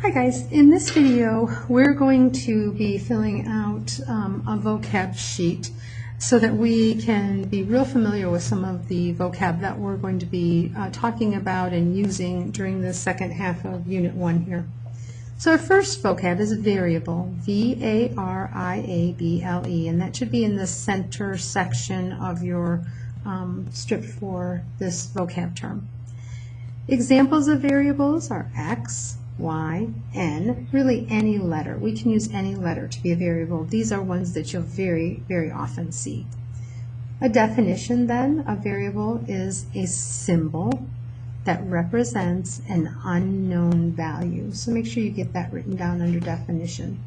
Hi guys, in this video we're going to be filling out a vocab sheet so that we can be real familiar with some of the vocab that we're going to be talking about and using during the second half of Unit 1 here. So our first vocab is variable, V-A-R-I-A-B-L-E, and that should be in the center section of your strip for this vocab term. Examples of variables are X, Y, N, really any letter. We can use any letter to be a variable. These are ones that you'll very, very often see. A definition then of variable is a symbol that represents an unknown value. So make sure you get that written down under definition.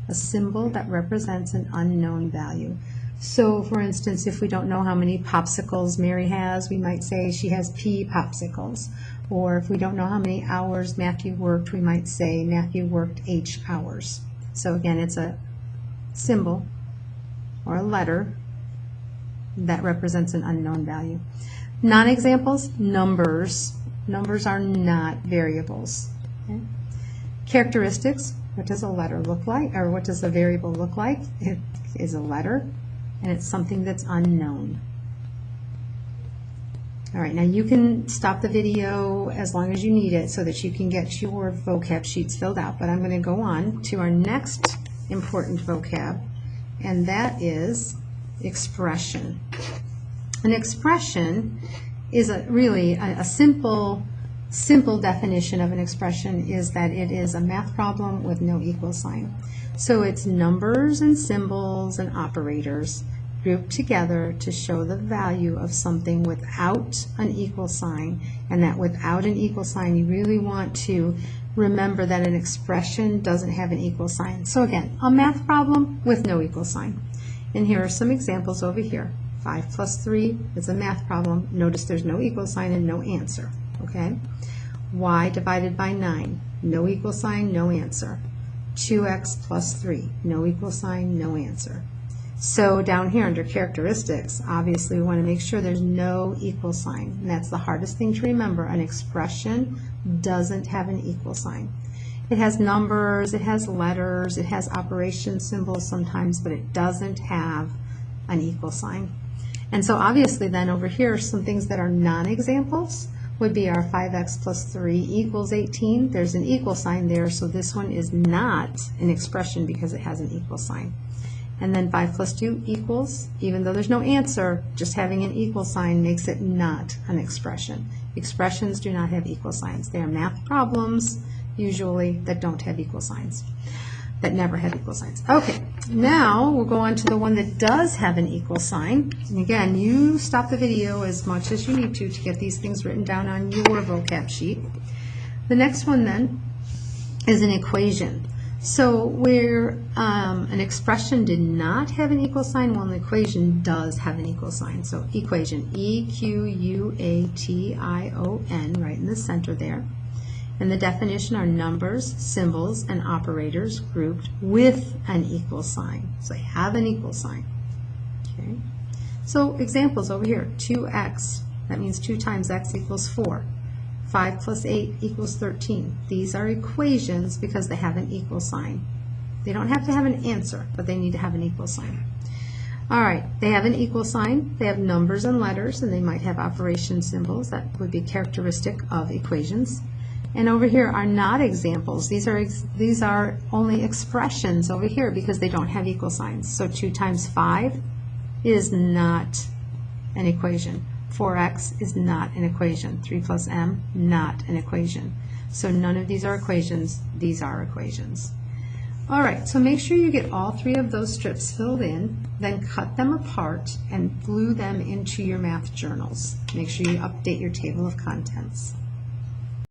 A symbol that represents an unknown value. So for instance, if we don't know how many popsicles Mary has, we might say she has P popsicles. Or if we don't know how many hours Matthew worked, we might say Matthew worked H hours. So again, it's a symbol or a letter that represents an unknown value. Non-examples, numbers. Numbers are not variables. Okay? Characteristics, what does a letter look like, or what does a variable look like? It is a letter, and it's something that's unknown. All right, now you can stop the video as long as you need it so that you can get your vocab sheets filled out, but I'm going to go on to our next important vocab, and that is expression. An expression is really a simple definition of an expression is that it is a math problem with no equal sign. So it's numbers and symbols and operators grouped together to show the value of something without an equal sign, and that without an equal sign you really want to remember that an expression doesn't have an equal sign. So again, a math problem with no equal sign. And here are some examples over here. 5 plus 3 is a math problem. Notice there's no equal sign and no answer. Okay? Y divided by 9, no equal sign, no answer. 2x plus 3, no equal sign, no answer. So down here under characteristics, obviously we want to make sure there's no equal sign. And that's the hardest thing to remember. An expression doesn't have an equal sign. It has numbers, it has letters, it has operation symbols sometimes, but it doesn't have an equal sign. And so obviously then over here, some things that are non-examples would be our 5x plus 3 equals 18. There's an equal sign there, so this one is not an expression because it has an equal sign. And then 5 plus 2 equals, even though there's no answer, just having an equal sign makes it not an expression. Expressions do not have equal signs. They are math problems, usually, that don't have equal signs, that never have equal signs. Okay, now we'll go on to the one that does have an equal sign. And again, you stop the video as much as you need to get these things written down on your vocab sheet. The next one then is an equation. So where an expression did not have an equal sign, well, an equation does have an equal sign. So equation, E-Q-U-A-T-I-O-N, right in the center there. And the definition are numbers, symbols, and operators grouped with an equal sign. So they have an equal sign. Okay. So examples over here, 2x, that means 2 times x equals 4. 5 plus 8 equals 13. These are equations because they have an equal sign. They don't have to have an answer, but they need to have an equal sign. All right, they have an equal sign. They have numbers and letters, and they might have operation symbols. That would be characteristic of equations. And over here are not examples. These are only expressions over here because they don't have equal signs. So 2 times 5 is not an equation. 4x is not an equation. 3 plus m, not an equation. So none of these are equations. These are equations. All right, so make sure you get all 3 of those strips filled in, then cut them apart and glue them into your math journals. Make sure you update your table of contents.